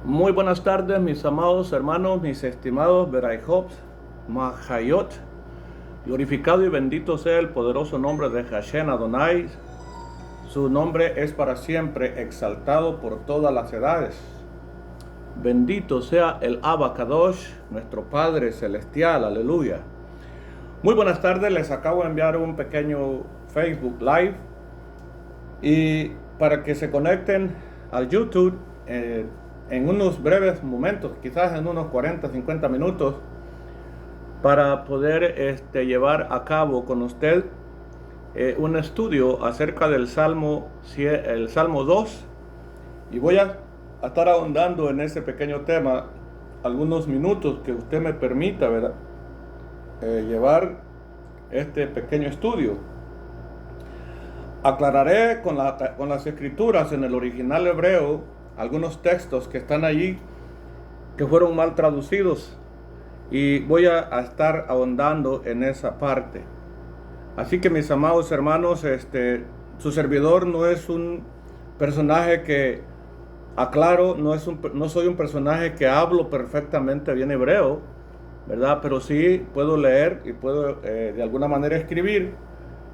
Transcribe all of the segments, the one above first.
Muy buenas tardes, mis amados hermanos, mis estimados Beraihot, Mahayot. Glorificado y bendito sea el poderoso nombre de Hashem Adonai. Su nombre es para siempre exaltado por todas las edades. Bendito sea el Abba Kadosh, nuestro Padre Celestial. Aleluya. Muy buenas tardes, les acabo de enviar un pequeño Facebook Live. Y para que se conecten al YouTube en unos breves momentos, quizás en unos 40, 50 minutos, para poder llevar a cabo con usted un estudio acerca del el Salmo 2, y voy a estar ahondando en ese pequeño tema algunos minutos que usted me permita, ¿verdad? Llevar este pequeño estudio. Aclararé con las escrituras en el original hebreo algunos textos que están allí que fueron mal traducidos, y voy a estar ahondando en esa parte. Así que, mis amados hermanos, su servidor no es un personaje que, aclaro, no soy un personaje que hablo perfectamente bien hebreo, ¿verdad? Pero sí puedo leer y puedo de alguna manera escribir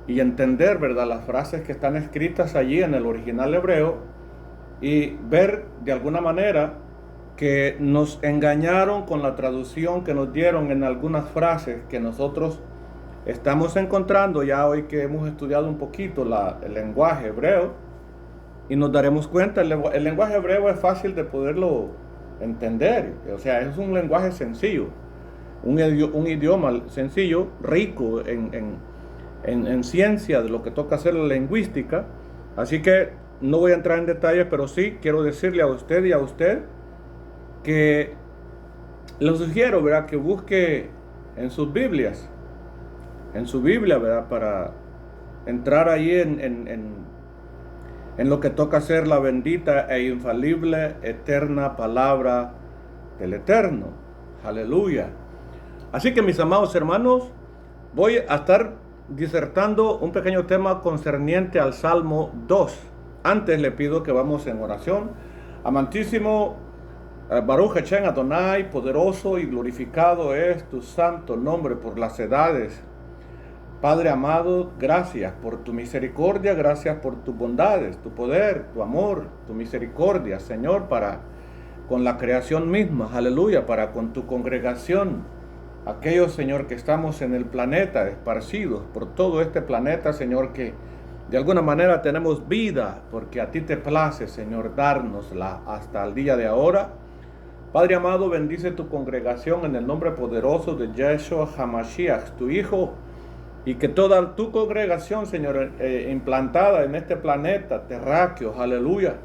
y entender, ¿verdad?, las frases que están escritas allí en el original hebreo, y ver de alguna manera que nos engañaron con la traducción que nos dieron en algunas frases que nosotros estamos encontrando ya hoy que hemos estudiado un poquito el lenguaje hebreo, y nos daremos cuenta, el lenguaje hebreo es fácil de poderlo entender, o sea, es un lenguaje sencillo, un idioma sencillo, rico en ciencia de lo que toca hacer la lingüística. Así que no voy a entrar en detalles, pero sí quiero decirle a usted y a usted que le sugiero, ¿verdad?, que busque en sus Biblias, en su Biblia, ¿verdad?, para entrar ahí en lo que toca ser la bendita e infalible eterna palabra del Eterno. Aleluya. Así que, mis amados hermanos, voy a estar disertando un pequeño tema concerniente al Salmo 2. Antes le pido que vamos en oración. Amantísimo Baruch Hashem Adonai, poderoso y glorificado es tu santo nombre por las edades. Padre amado, gracias por tu misericordia, gracias por tus bondades, tu poder, tu amor, tu misericordia, Señor, para con la creación misma, aleluya, para con tu congregación, aquellos, Señor, que estamos en el planeta, esparcidos por todo este planeta, Señor, que de alguna manera tenemos vida, porque a ti te place, Señor, dárnosla hasta el día de ahora. Padre amado, bendice tu congregación en el nombre poderoso de Yeshua HaMashiach, tu Hijo, y que toda tu congregación, Señor, implantada en este planeta terráqueo, aleluya,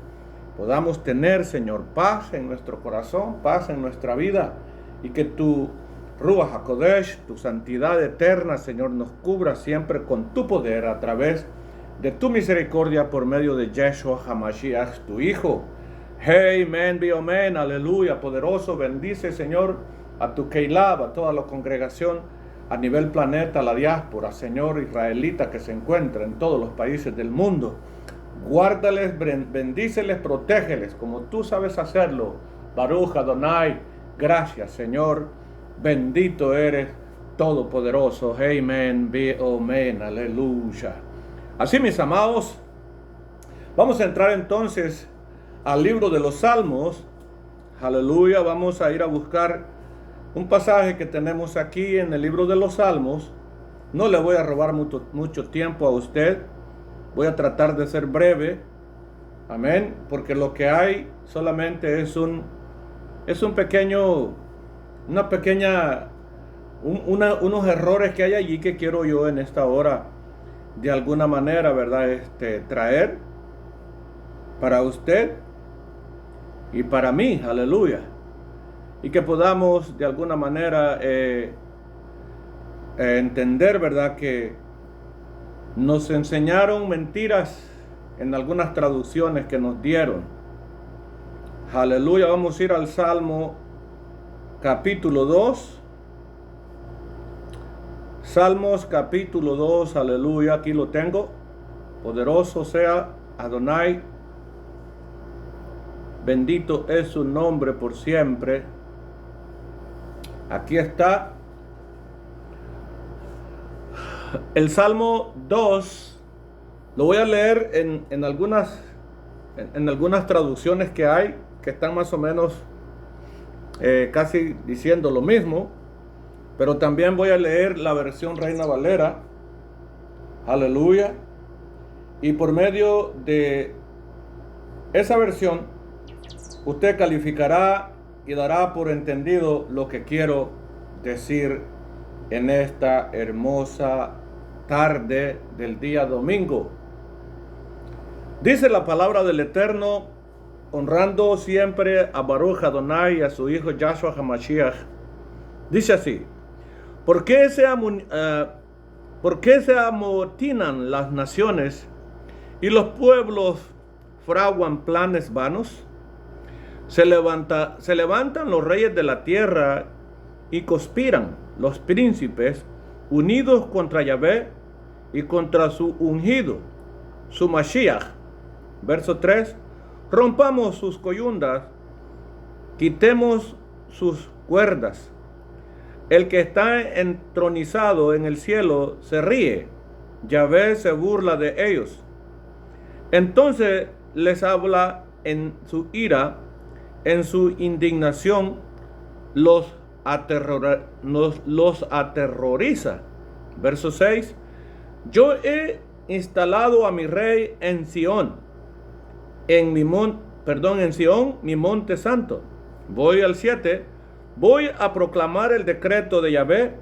podamos tener, Señor, paz en nuestro corazón, paz en nuestra vida, y que tu Ruach HaKodesh, tu santidad eterna, Señor, nos cubra siempre con tu poder a través de tu misericordia por medio de Yeshua HaMashiach, tu Hijo. Amen, amen, aleluya, poderoso, bendice, Señor, a tu Keilab, a toda la congregación a nivel planeta, a la diáspora, Señor, israelita que se encuentra en todos los países del mundo. Guárdales, bendíceles, protégeles, como tú sabes hacerlo. Baruch Adonai, gracias, Señor, bendito eres, todopoderoso. Amen, amen, aleluya. Así, mis amados, vamos a entrar entonces al libro de los Salmos. Aleluya, vamos a ir a buscar un pasaje que tenemos aquí en el libro de los Salmos. No le voy a robar mucho tiempo a usted. Voy a tratar de ser breve. Amén, porque lo que hay solamente es unos errores que hay allí que quiero yo en esta hora de alguna manera, ¿verdad?, traer para usted y para mí, aleluya, y que podamos de alguna manera entender, ¿verdad?, que nos enseñaron mentiras en algunas traducciones que nos dieron. Aleluya, vamos a ir al Salmo capítulo 2. Salmos capítulo 2, aleluya, aquí lo tengo. Poderoso sea Adonai. Bendito es su nombre por siempre. Aquí está el Salmo 2. Lo voy a leer en algunas traducciones que hay, que están más o menos casi diciendo lo mismo. Pero también voy a leer la versión Reina Valera. Aleluya. Y por medio de esa versión, usted calificará y dará por entendido lo que quiero decir en esta hermosa tarde del día domingo. Dice la palabra del Eterno, honrando siempre a Baruch Adonai y a su hijo Yahshua HaMashiach. Dice así: ¿Por qué se amotinan las naciones y los pueblos fraguan planes vanos? Se levantan los reyes de la tierra y conspiran los príncipes unidos contra Yahvé y contra su ungido, su Mashiach. Verso 3. Rompamos sus coyundas, quitemos sus cuerdas. El que está entronizado en el cielo se ríe, Yahvé se burla de ellos. Entonces les habla en su ira, en su indignación los aterroriza. Verso 6. Yo he instalado a mi rey en Sión, en Sión, mi monte santo. Voy al 7. Voy a proclamar el decreto de Yahvé.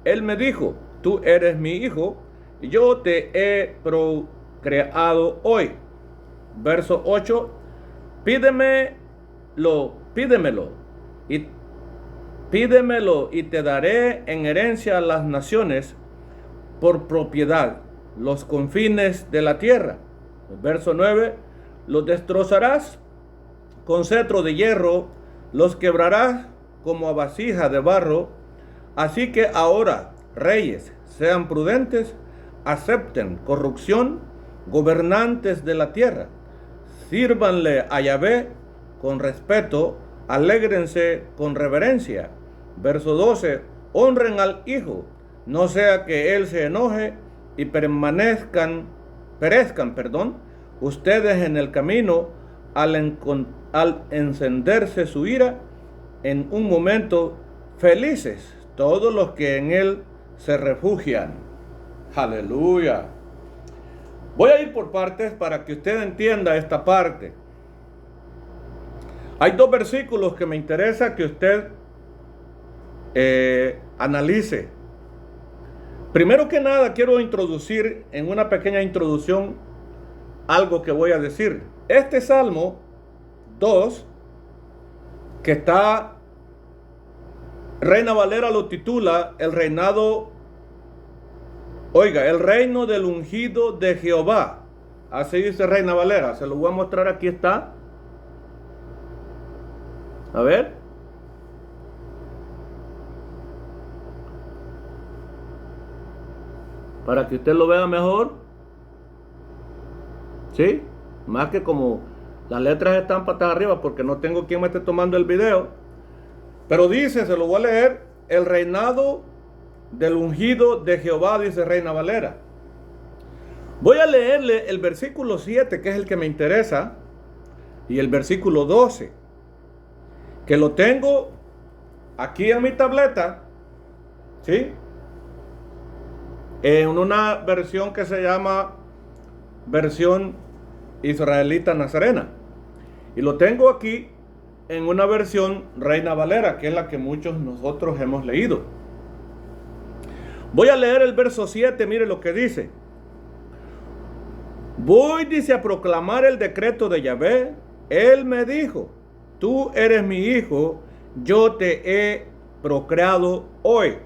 Él me dijo: tú eres mi hijo, y yo te he procreado hoy. Verso 8. Pídemelo y te daré en herencia a las naciones por propiedad, los confines de la tierra. Verso 9. Los destrozarás con cetro de hierro, los quebrarás como a vasija de barro. Así que ahora, reyes, sean prudentes, acepten corrupción, gobernantes de la tierra, sírvanle a Yahvé con respeto, alégrense con reverencia. Verso 12. Honren al Hijo, no sea que Él se enoje y perezcan ustedes en el camino al encenderse su ira. En un momento, felices todos los que en Él se refugian. Aleluya. Voy a ir por partes para que usted entienda esta parte. Hay dos versículos que me interesa que usted analice. Primero que nada, quiero introducir en una pequeña introducción algo que voy a decir. Este Salmo 2, que está, Reina Valera lo titula el reino del ungido de Jehová. Así dice Reina Valera. Se lo voy a mostrar, aquí está. A ver. Para que usted lo vea mejor. ¿Sí? Más que como las letras están patas arriba porque no tengo quien me esté tomando el video. Pero dice, se lo voy a leer: el reinado del ungido de Jehová, dice Reina Valera. Voy a leerle el versículo 7, que es el que me interesa, y el versículo 12, que lo tengo aquí en mi tableta, ¿sí? En una versión que se llama versión israelita nazarena. Y lo tengo aquí en una versión Reina Valera, que es la que muchos nosotros hemos leído. Voy a leer el verso 7, mire lo que dice. Voy, dice, a proclamar el decreto de Yahvé. Él me dijo: tú eres mi hijo, yo te he procreado hoy.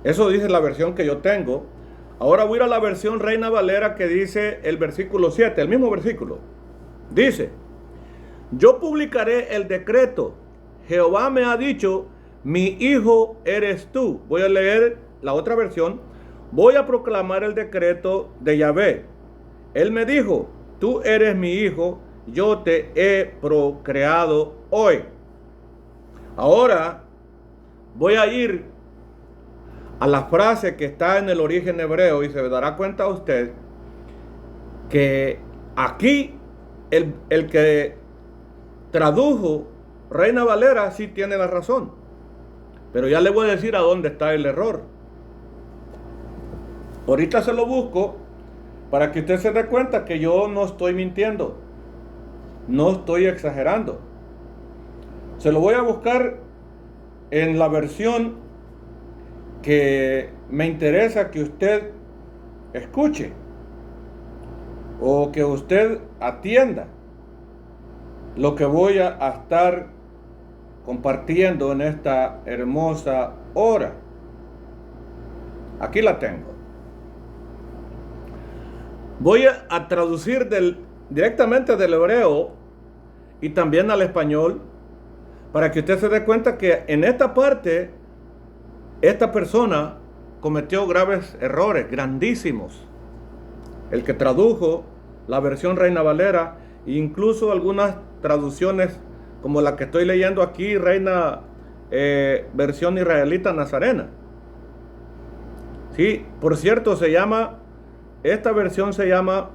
Eso dice la versión que yo tengo. Ahora voy a ir a la versión Reina Valera, que dice el versículo 7, el mismo versículo. Dice: yo publicaré el decreto. Jehová me ha dicho: mi hijo eres tú. Voy a leer la otra versión. Voy a proclamar el decreto de Yahvé. Él me dijo: tú eres mi hijo, yo te he procreado hoy. Ahora voy a ir a la frase que está en el origen hebreo y se dará cuenta usted que aquí el que tradujo Reina Valera sí tiene la razón. Pero ya le voy a decir a dónde está el error. Ahorita se lo busco para que usted se dé cuenta que yo no estoy mintiendo. No estoy exagerando. Se lo voy a buscar en la versión que me interesa que usted escuche o que usted atienda lo que voy a estar compartiendo en esta hermosa hora. Aquí la tengo. Voy a traducir directamente del hebreo y también al español para que usted se dé cuenta que en esta parte esta persona cometió graves errores, grandísimos. El que tradujo la versión Reina Valera e incluso algunas traducciones como la que estoy leyendo aquí, Reina versión israelita nazarena. Sí, por cierto, esta versión se llama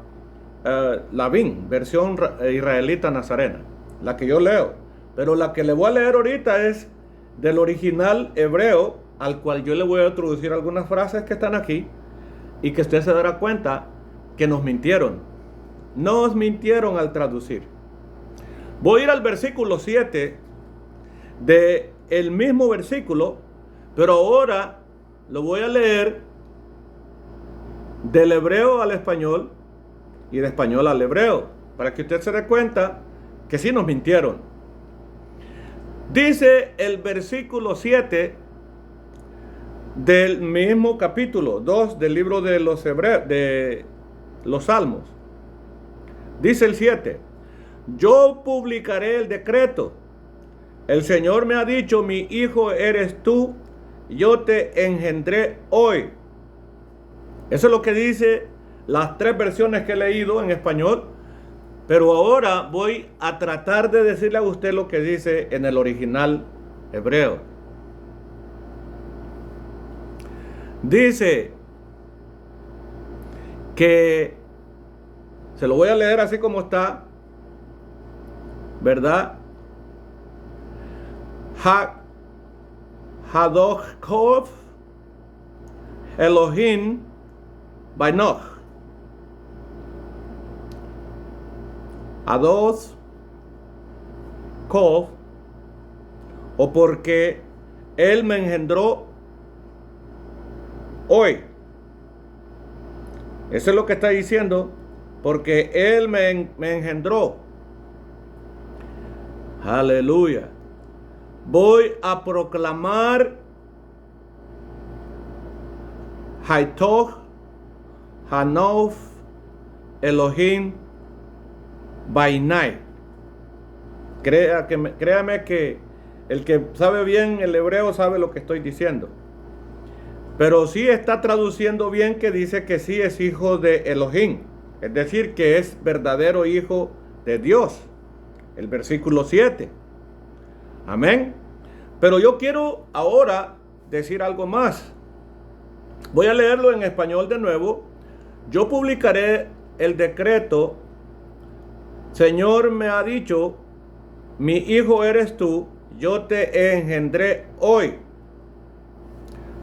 Lavín, versión israelita nazarena, la que yo leo. Pero la que le voy a leer ahorita es del original hebreo, al cual yo le voy a introducir algunas frases que están aquí y que usted se dará cuenta que nos mintieron. Nos mintieron al traducir. Voy a ir al versículo 7 del mismo versículo, pero ahora lo voy a leer del hebreo al español y de español al hebreo, para que usted se dé cuenta que sí nos mintieron. Dice el versículo 7 del mismo capítulo 2 del libro de los Salmos. Dice el 7: yo publicaré el decreto. El Señor me ha dicho, mi hijo eres tú, yo te engendré hoy. Eso es lo que dice las tres versiones que he leído en español. Pero ahora voy a tratar de decirle a usted lo que dice en el original hebreo. Dice que, se lo voy a leer así como está, ¿verdad? Hadochkov Elohim Bainoch. Hadochkov, o porque él me engendró hoy. Eso es lo que está diciendo, porque él me engendró. Aleluya. Voy a proclamar Haitoch Hanof Elohim Bainai. Créame que el que sabe bien el hebreo sabe lo que estoy diciendo. Pero sí está traduciendo bien que dice que sí es hijo de Elohim. Es decir, que es verdadero hijo de Dios. El versículo 7. Amén. Pero yo quiero ahora decir algo más. Voy a leerlo en español de nuevo. Yo publicaré el decreto. Señor me ha dicho, mi hijo eres tú, yo te engendré hoy.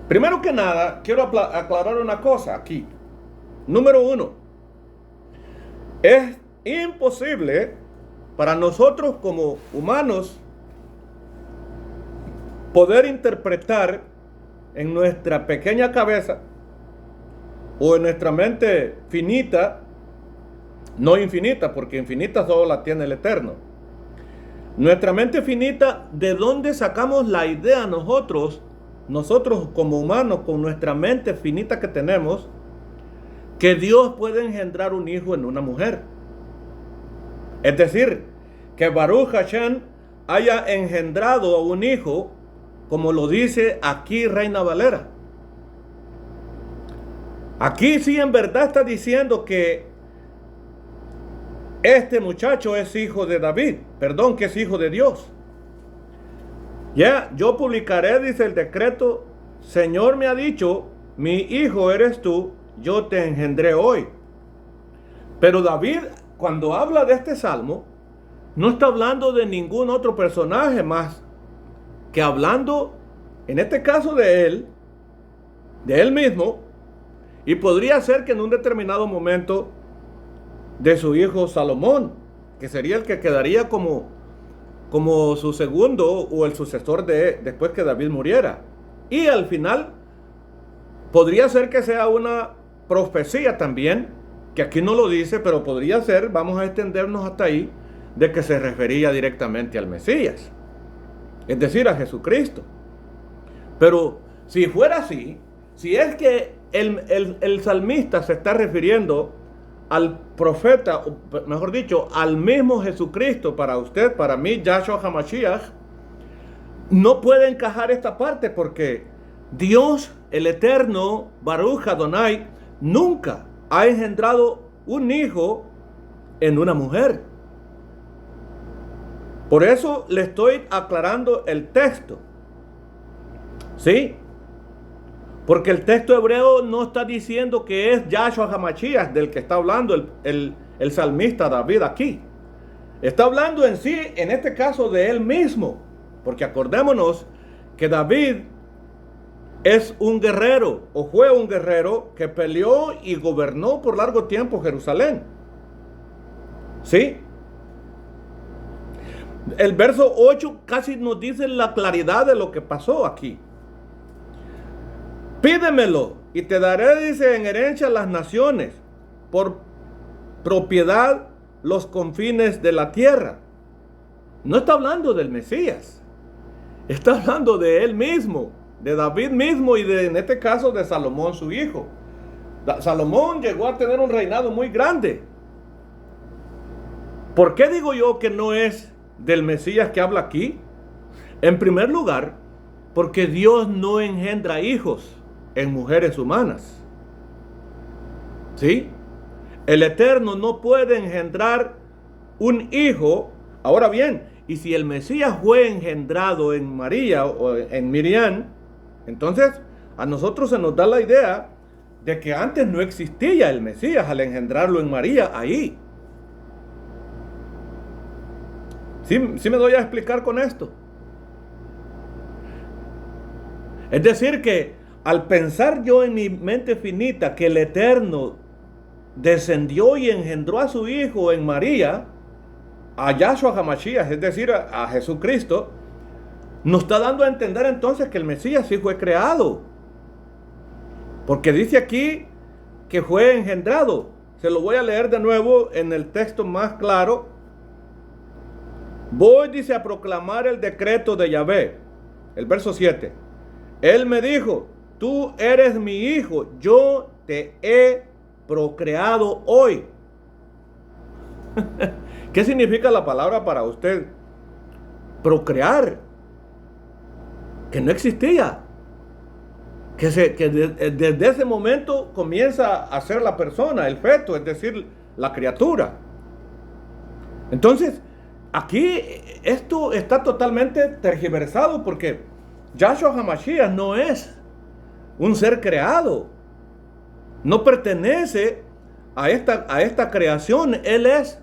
Primero que nada, quiero aclarar una cosa aquí. Número 1. Es imposible para nosotros como humanos poder interpretar en nuestra pequeña cabeza o en nuestra mente finita, no infinita, porque infinita solo la tiene el Eterno. Nuestra mente finita, ¿de dónde sacamos la idea nosotros como humanos, con nuestra mente finita que tenemos, que Dios puede engendrar un hijo en una mujer? Es decir, que Baruch Hashem haya engendrado a un hijo, como lo dice aquí Reina Valera. Aquí sí en verdad está diciendo que este muchacho es hijo de David, perdón, que es hijo de Dios. Ya, yo publicaré, dice el decreto, Señor me ha dicho, mi hijo eres tú, yo te engendré hoy. Pero David, cuando habla de este salmo, no está hablando de ningún otro personaje más que hablando, en este caso de él mismo, y podría ser que en un determinado momento de su hijo Salomón, que sería el que quedaría como su segundo o el sucesor después que David muriera. Y al final podría ser que sea una profecía también, que aquí no lo dice, pero podría ser, vamos a extendernos hasta ahí, de que se refería directamente al Mesías, es decir, a Jesucristo. Pero si fuera así, si es que el salmista se está refiriendo al profeta, mejor dicho, al mismo Jesucristo, para usted, para mí, Yahshua HaMashiach, no puede encajar esta parte porque Dios, el Eterno, Baruch Adonai, nunca ha engendrado un hijo en una mujer. Por eso le estoy aclarando el texto. ¿Sí? Porque el texto hebreo no está diciendo que es Yahshua HaMashiach del que está hablando el salmista David aquí. Está hablando en sí, en este caso, de él mismo. Porque acordémonos que David es un guerrero, o fue un guerrero que peleó y gobernó por largo tiempo Jerusalén. ¿Sí? El verso 8 casi nos dice la claridad de lo que pasó aquí. Pídemelo y te daré, dice, en herencia las naciones, por propiedad los confines de la tierra. No está hablando del Mesías, está hablando de él mismo, de David mismo y en este caso de Salomón su hijo. Salomón llegó a tener un reinado muy grande. ¿Por qué digo yo que no es del Mesías que habla aquí? En primer lugar, porque Dios no engendra hijos en mujeres humanas. ¿Sí? El Eterno no puede engendrar un hijo. Ahora bien, y si el Mesías fue engendrado en María o en Miriam, entonces a nosotros se nos da la idea de que antes no existía el Mesías al engendrarlo en María ahí. ¿Sí me doy a explicar con esto? Es decir que al pensar yo en mi mente finita que el Eterno descendió y engendró a su hijo en María, a Yahshua HaMashiach, es decir, a Jesucristo, nos está dando a entender entonces que el Mesías sí fue creado. Porque dice aquí que fue engendrado. Se lo voy a leer de nuevo en el texto más claro. Voy, dice, a proclamar el decreto de Yahvé. El verso 7. Él me dijo, tú eres mi hijo, yo te he procreado hoy. ¿Qué significa la palabra para usted? Procrear. Que no existía. Que desde ese momento comienza a ser la persona, el feto, es decir, la criatura. Entonces, aquí esto está totalmente tergiversado porque Yahshua HaMashiach no es un ser creado. No pertenece a esta creación. Él es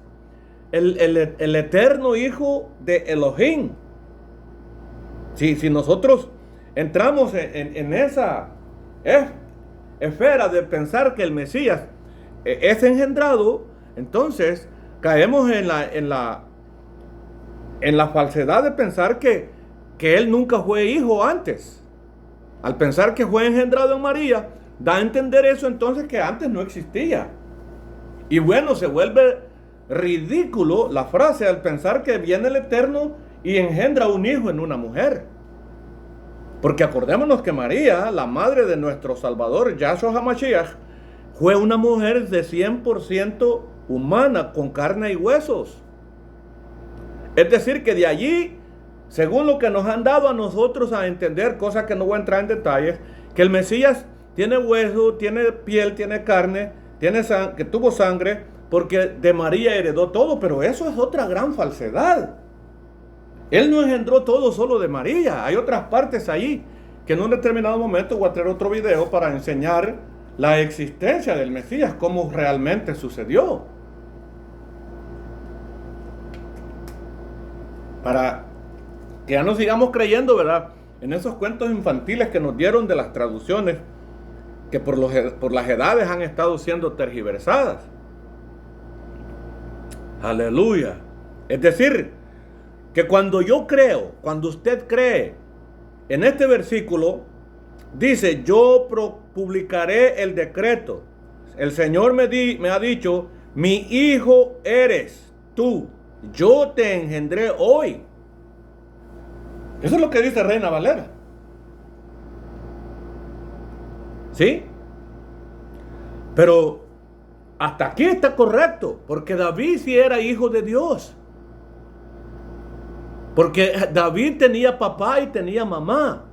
el eterno hijo de Elohim. Si nosotros entramos en esa esfera de pensar que el Mesías es engendrado, entonces caemos en la falsedad de pensar que él nunca fue hijo antes. Al pensar que fue engendrado en María, da a entender eso entonces que antes no existía. Y bueno, se vuelve ridículo la frase al pensar que viene el Eterno y engendra un hijo en una mujer. Porque acordémonos que María, la madre de nuestro Salvador, Yahshua HaMashiach, fue una mujer de 100% humana, con carne y huesos. Es decir, que de allí, según lo que nos han dado a nosotros a entender, cosas que no voy a entrar en detalles, que el Mesías tiene hueso, tiene piel, tiene carne, que tuvo sangre, porque de María heredó todo, pero eso es otra gran falsedad. Él no engendró todo solo de María, hay otras partes ahí que en un determinado momento voy a traer otro video para enseñar la existencia del Mesías, cómo realmente sucedió. Para que ya no sigamos creyendo, ¿verdad?, en esos cuentos infantiles que nos dieron de las traducciones, que por las edades han estado siendo tergiversadas. Aleluya. Es decir, que cuando yo creo, cuando usted cree en este versículo, dice, yo publicaré el decreto. El Señor me ha dicho, mi hijo eres tú, yo te engendré hoy. Eso es lo que dice Reina Valera. ¿Sí? Pero hasta aquí está correcto, porque David sí era hijo de Dios. Porque David tenía papá y tenía mamá.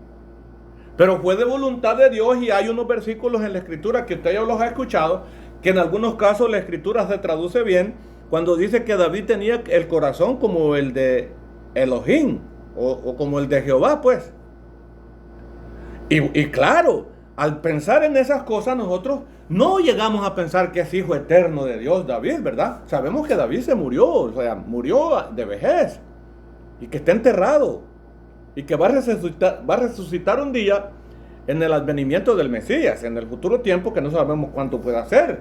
Pero fue de voluntad de Dios, y hay unos versículos en la Escritura que usted ya los ha escuchado, que en algunos casos la Escritura se traduce bien, cuando dice que David tenía el corazón como el de Elohim, o como el de Jehová, pues. Y claro, al pensar en esas cosas, nosotros no llegamos a pensar que es hijo eterno de Dios David, ¿verdad? Sabemos que David se murió, o sea, murió de vejez, y que está enterrado, y que va a resucitar un día en el advenimiento del Mesías, en el futuro tiempo que no sabemos cuánto pueda ser.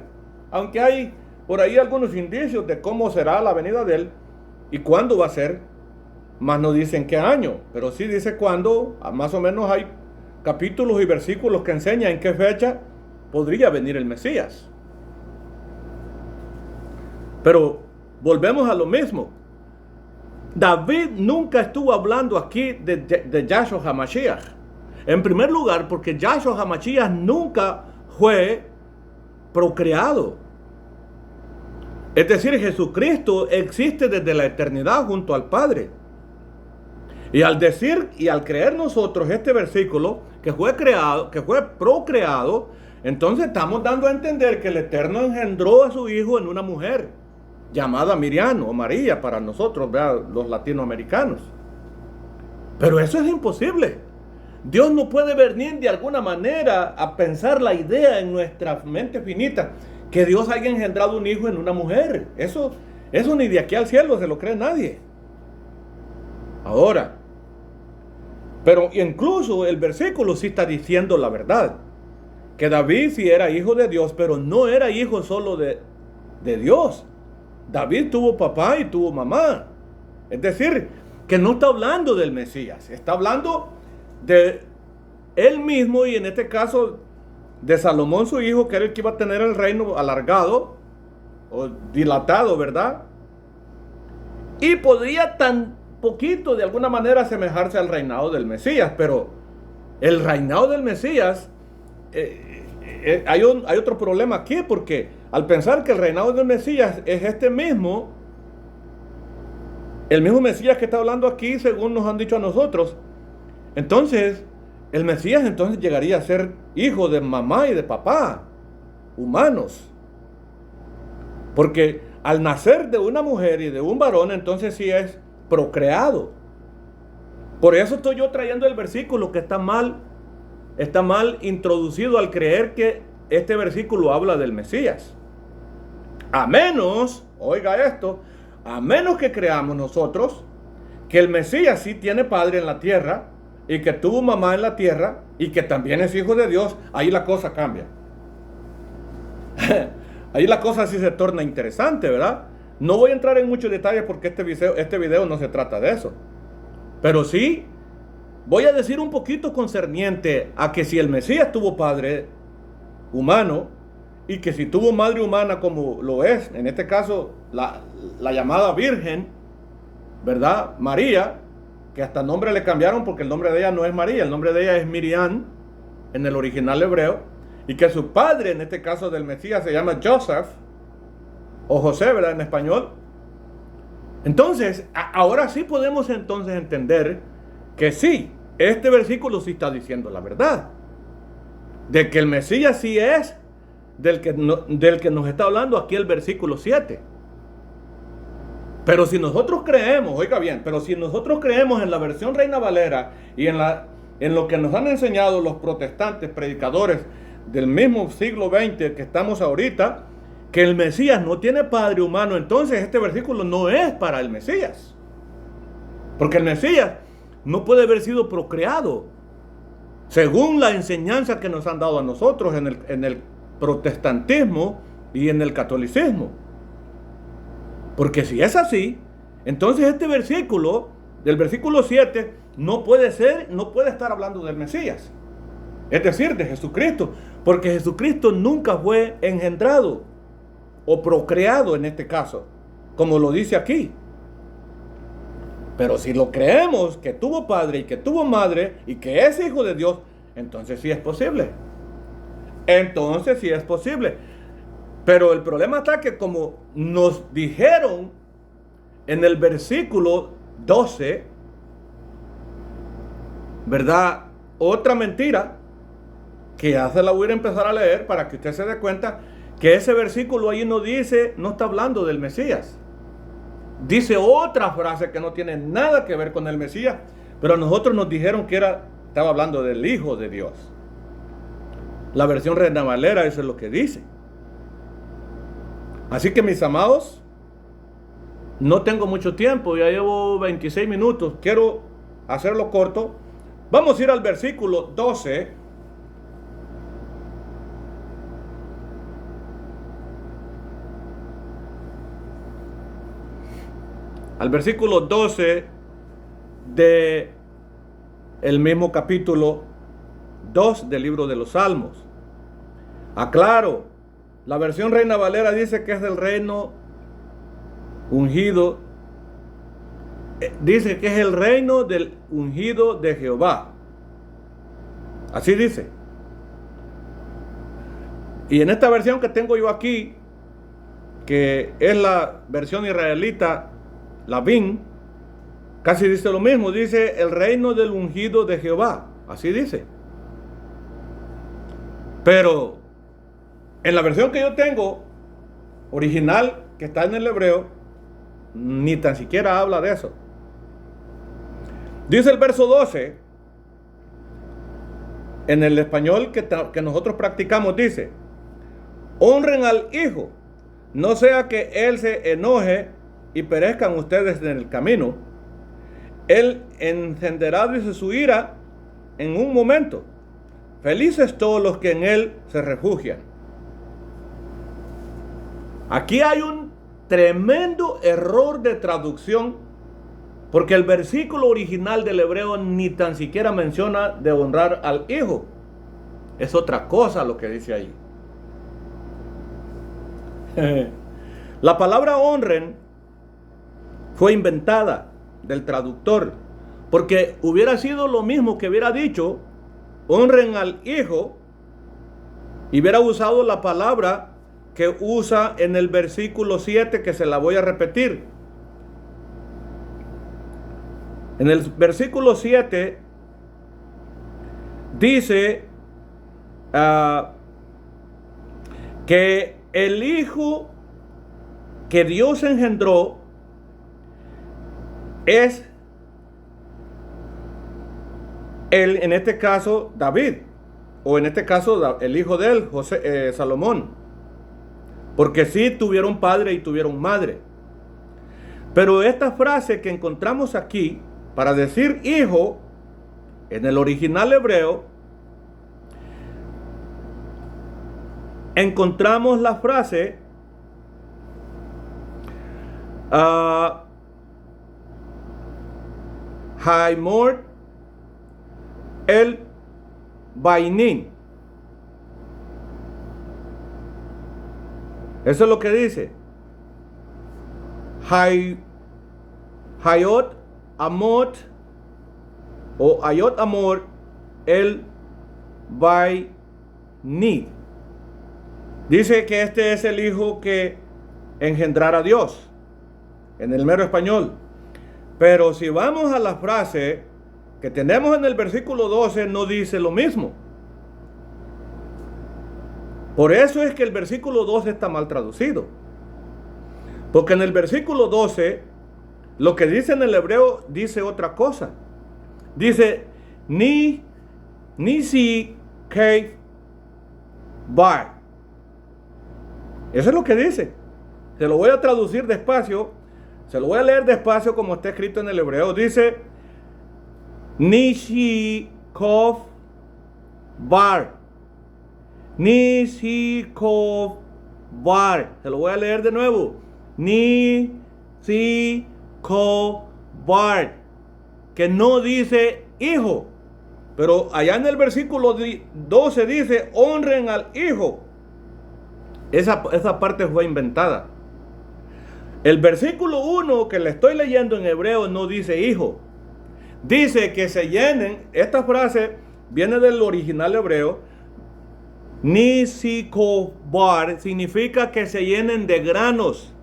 Aunque hay por ahí algunos indicios de cómo será la venida de él y cuándo va a ser, más no dicen qué año, pero sí dice cuándo. Más o menos hay capítulos y versículos que enseñan en qué fecha podría venir el Mesías. Pero volvemos a lo mismo. David nunca estuvo hablando aquí de Yahshua HaMashiach. En primer lugar, porque Yahshua HaMashiach nunca fue procreado. Es decir, Jesucristo existe desde la eternidad junto al Padre. Y al decir y al creer nosotros este versículo, que fue procreado, entonces estamos dando a entender que el Eterno engendró a su hijo en una mujer llamada Miriam o María para nosotros, ¿verdad?, los latinoamericanos. Pero eso es imposible. Dios no puede venir de alguna manera a pensar la idea en nuestra mente finita que Dios haya engendrado un hijo en una mujer. Eso ni de aquí al cielo se lo cree nadie. Ahora, pero incluso el versículo sí está diciendo la verdad, que David sí era hijo de Dios, pero no era hijo solo de Dios. David tuvo papá y tuvo mamá. Es decir, que no está hablando del Mesías, está hablando de él mismo, y en este caso de Salomón su hijo, que era el que iba a tener el reino alargado o dilatado, ¿verdad? Y podría tan poquito de alguna manera asemejarse al reinado del Mesías, pero el reinado del Mesías, hay otro problema aquí, porque al pensar que el reinado del Mesías es el mismo Mesías que está hablando aquí, según nos han dicho a nosotros, entonces el Mesías entonces llegaría a ser hijo de mamá y de papá, humanos, porque al nacer de una mujer y de un varón, entonces sí es procreado. Por eso estoy yo trayendo el versículo que está mal introducido al creer que este versículo habla del Mesías. A menos, oiga esto, a menos que creamos nosotros que el Mesías sí tiene padre en la tierra y que tuvo mamá en la tierra y que también es hijo de Dios, ahí la cosa cambia. Ahí la cosa sí se torna interesante, ¿verdad? No voy a entrar en muchos detalles porque este video no se trata de eso. Pero sí voy a decir un poquito concerniente a que si el Mesías tuvo padre humano y que si tuvo madre humana como lo es, en este caso, la llamada Virgen, ¿verdad?, María, que hasta nombre le cambiaron porque el nombre de ella no es María, el nombre de ella es Miriam en el original hebreo, y que su padre, en este caso del Mesías, se llama Joseph, o José, ¿verdad?, en español. Entonces, ahora sí podemos entonces entender que sí, este versículo sí está diciendo la verdad, de que el Mesías sí es del que nos está hablando aquí el versículo 7. Pero si nosotros creemos, oiga bien, pero si nosotros creemos en la versión Reina Valera y en lo que nos han enseñado los protestantes predicadores del mismo siglo XX que estamos ahorita, que el Mesías no tiene padre humano, entonces este versículo no es para el Mesías. Porque el Mesías no puede haber sido procreado, según la enseñanza que nos han dado a nosotros en el protestantismo y en el catolicismo. Porque si es así, entonces este versículo, del versículo 7, no puede estar hablando del Mesías. Es decir, de Jesucristo. Porque Jesucristo nunca fue engendrado o procreado en este caso, como lo dice aquí. Pero si lo creemos que tuvo padre y que tuvo madre y que es hijo de Dios, entonces sí es posible. Entonces sí es posible. Pero el problema está que como nos dijeron en el versículo 12, ¿verdad? Otra mentira que ya se la voy a empezar a leer para que usted se dé cuenta que ese versículo ahí no está hablando del Mesías. Dice otra frase que no tiene nada que ver con el Mesías, pero a nosotros nos dijeron que estaba hablando del Hijo de Dios. La versión Reina Valera, eso es lo que dice. Así que mis amados, no tengo mucho tiempo, ya llevo 26 minutos, quiero hacerlo corto. Vamos a ir al versículo 12. Al versículo 12 de el mismo capítulo 2 del libro de los Salmos. Aclaro, la versión Reina Valera dice que es del reino ungido. Dice que es el reino del ungido de Jehová. Así dice. Y en esta versión que tengo yo aquí, que es la versión israelita, la BIN, casi dice lo mismo. Dice el reino del ungido de Jehová. Así dice. Pero en la versión que yo tengo, original, que está en el hebreo, ni tan siquiera habla de eso. Dice el verso 12, en el español que nosotros practicamos, dice: honren al Hijo, no sea que Él se enoje y perezcan ustedes en el camino. Él encenderá, dice, su ira en un momento. Felices todos los que en Él se refugian. Aquí hay un tremendo error de traducción, porque el versículo original del hebreo ni tan siquiera menciona de honrar al Hijo. Es otra cosa lo que dice ahí. La palabra honren fue inventada del traductor, porque hubiera sido lo mismo que hubiera dicho honren al Hijo y hubiera usado la palabra que usa en el versículo 7, que se la voy a repetir. En el versículo 7 dice que el Hijo que Dios engendró es en este caso David, o en este caso el hijo de él, Salomón. Porque sí tuvieron padre y tuvieron madre. Pero esta frase que encontramos aquí, para decir hijo, en el original hebreo, encontramos la frase Haimor el Bainin. Eso es lo que dice. Hayot Amot o Ayot Amor el Baini. Dice que este es el hijo que engendrara a Dios en el mero español. Pero si vamos a la frase que tenemos en el versículo 12, no dice lo mismo. Por eso es que el versículo 12 está mal traducido. Porque en el versículo 12, lo que dice en el hebreo dice otra cosa. Dice, ni si que bar. Eso es lo que dice. Se lo voy a traducir despacio. Se lo voy a leer despacio como está escrito en el hebreo. Dice, Nishikov bar. Nishikov bar. Se lo voy a leer de nuevo. Nishikov bar. Que no dice hijo. Pero allá en el versículo 12 dice, honren al hijo. Esa parte fue inventada. El versículo 1 que le estoy leyendo en hebreo no dice hijo. Dice que se llenen. Esta frase viene del original hebreo. Nisikobar significa que se llenen de granos.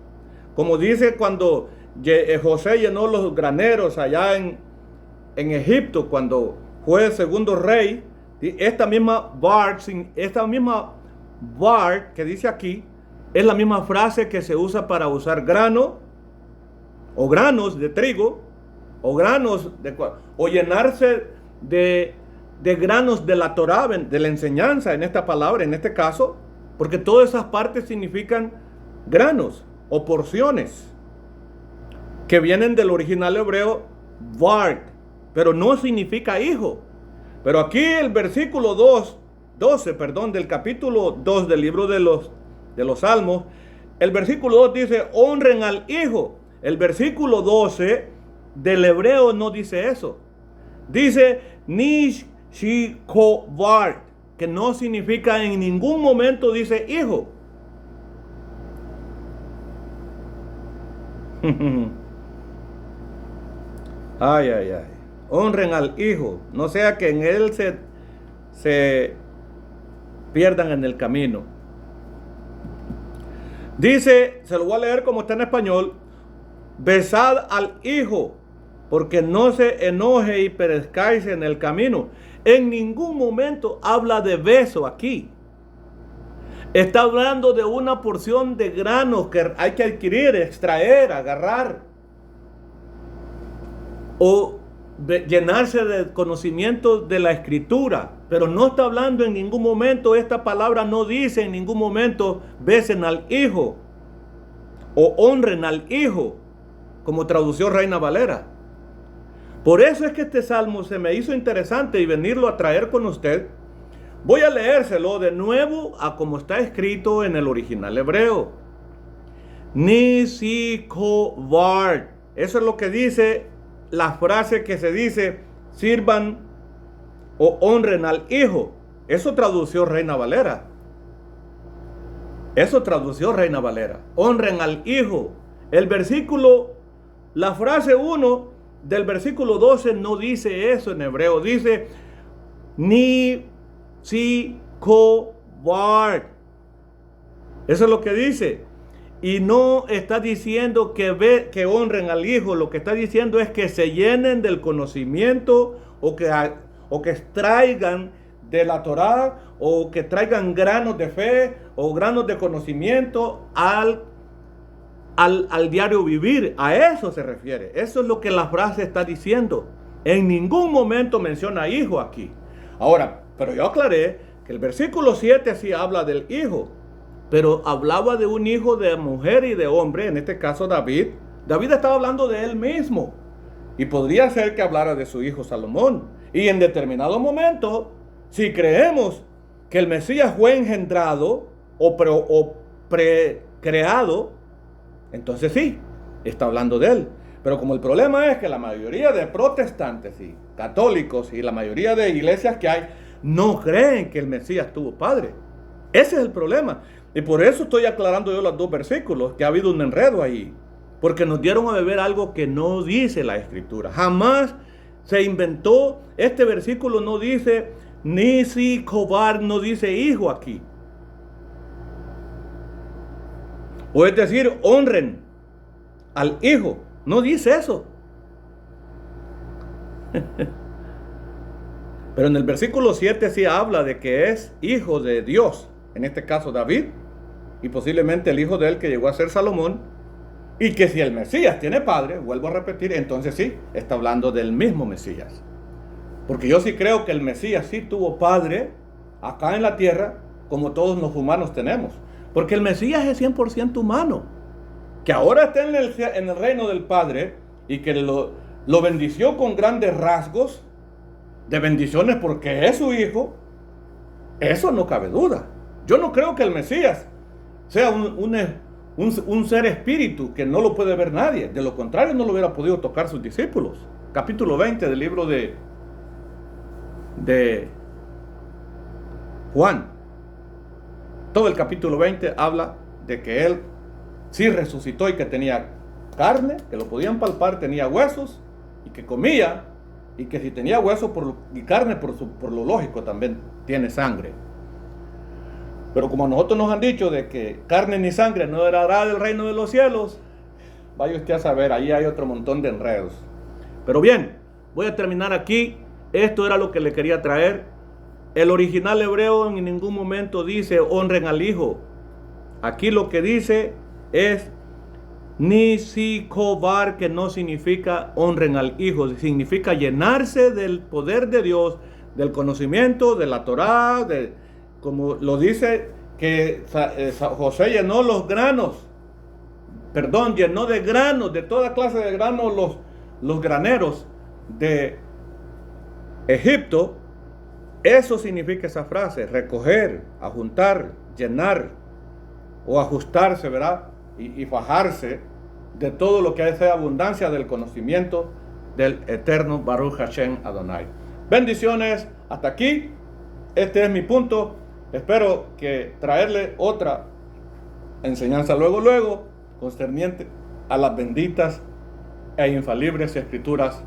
Como dice cuando José llenó los graneros allá en Egipto, cuando fue el segundo rey. Esta misma bar que dice aquí es la misma frase que se usa para usar grano o granos de trigo o granos o llenarse de granos de la Torá, de la enseñanza en esta palabra, en este caso, porque todas esas partes significan granos o porciones que vienen del original hebreo vart, pero no significa hijo. Pero aquí el versículo 12 del capítulo 2 del libro de los Salmos, el versículo 2 dice, honren al hijo. El versículo 12 del hebreo no dice eso. Dice, Nishikovar, que no significa en ningún momento dice hijo. Ay. Honren al hijo, no sea que en él se pierdan en el camino. Dice, se lo voy a leer como está en español, besad al hijo, porque no se enoje y perezcáis en el camino. En ningún momento habla de beso aquí. Está hablando de una porción de granos que hay que adquirir, extraer, agarrar, o llenarse de conocimiento de la escritura. Pero no está hablando en ningún momento, esta palabra no dice en ningún momento besen al hijo o honren al hijo, como tradució Reina Valera. Por eso es que este salmo se me hizo interesante y venirlo a traer con usted. Voy a leérselo de nuevo a como está escrito en el original hebreo. Nisikovar. Eso es lo que dice la frase que se dice, sirvan o honren al hijo. Eso tradució Reina Valera. Honren al hijo. El versículo, la frase 1 del versículo 12 no dice eso en hebreo. Dice, ni si kovar. Eso es lo que dice. Y no está diciendo que honren al hijo. Lo que está diciendo es que se llenen del conocimiento o que extraigan de la Torá, o que traigan granos de fe o granos de conocimiento al diario vivir. A eso se refiere. Eso es lo que la frase está diciendo. En ningún momento menciona hijo aquí. Ahora, pero yo aclaré que el versículo 7 sí habla del hijo, pero hablaba de un hijo de mujer y de hombre, en este caso David. David estaba hablando de él mismo, y podría ser que hablara de su hijo Salomón. Y en determinado momento, si creemos que el Mesías fue engendrado o precreado, entonces sí, está hablando de él. Pero como el problema es que la mayoría de protestantes y católicos y la mayoría de iglesias que hay no creen que el Mesías tuvo padre. Ese es el problema. Y por eso estoy aclarando yo los dos versículos, que ha habido un enredo ahí. Porque nos dieron a beber algo que no dice la Escritura. Jamás se inventó. Este versículo no dice ni si cobar, no dice hijo aquí. O es decir, honren al hijo. No dice eso. Pero en el versículo 7 sí habla de que es hijo de Dios. en este caso David, y posiblemente el hijo de él que llegó a ser Salomón, y que si el Mesías tiene padre, vuelvo a repetir, entonces sí, está hablando del mismo Mesías. Porque yo sí creo que el Mesías sí tuvo padre acá en la tierra, como todos los humanos tenemos. Porque el Mesías es 100% humano, que ahora está en el reino del Padre, y que lo bendició con grandes rasgos de bendiciones porque es su hijo. Eso no cabe duda. Yo no creo que el Mesías sea un ser espíritu que no lo puede ver nadie. De lo contrario, no lo hubiera podido tocar sus discípulos. Capítulo 20 del libro de Juan. Todo el capítulo 20 habla de que él sí resucitó y que tenía carne, que lo podían palpar, tenía huesos y que comía, y que si tenía huesos y carne, por lo lógico, también tiene sangre. Pero como a nosotros nos han dicho de que carne ni sangre no heredará del reino de los cielos, vaya usted a saber, ahí hay otro montón de enredos. Pero bien, voy a terminar aquí. Esto era lo que le quería traer. El original hebreo en ningún momento dice honren al hijo. Aquí lo que dice es Nisikobar, que no significa honren al hijo, significa llenarse del poder de Dios, del conocimiento, de la Torá, como lo dice que José llenó llenó de granos, de toda clase de granos, los graneros de Egipto. Eso significa esa frase, recoger, ajuntar, llenar o ajustarse, ¿verdad? Y fajarse de todo lo que sea abundancia del conocimiento del eterno Baruch Hashem Adonai. Bendiciones, hasta aquí. Este es mi punto. Espero que traerle otra enseñanza luego, concerniente a las benditas e infalibles escrituras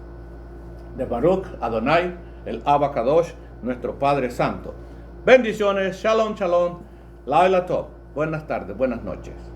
de Baruch Adonai, el Abba Kadosh, nuestro Padre Santo. Bendiciones, shalom, shalom, laila tov. Buenas tardes, buenas noches.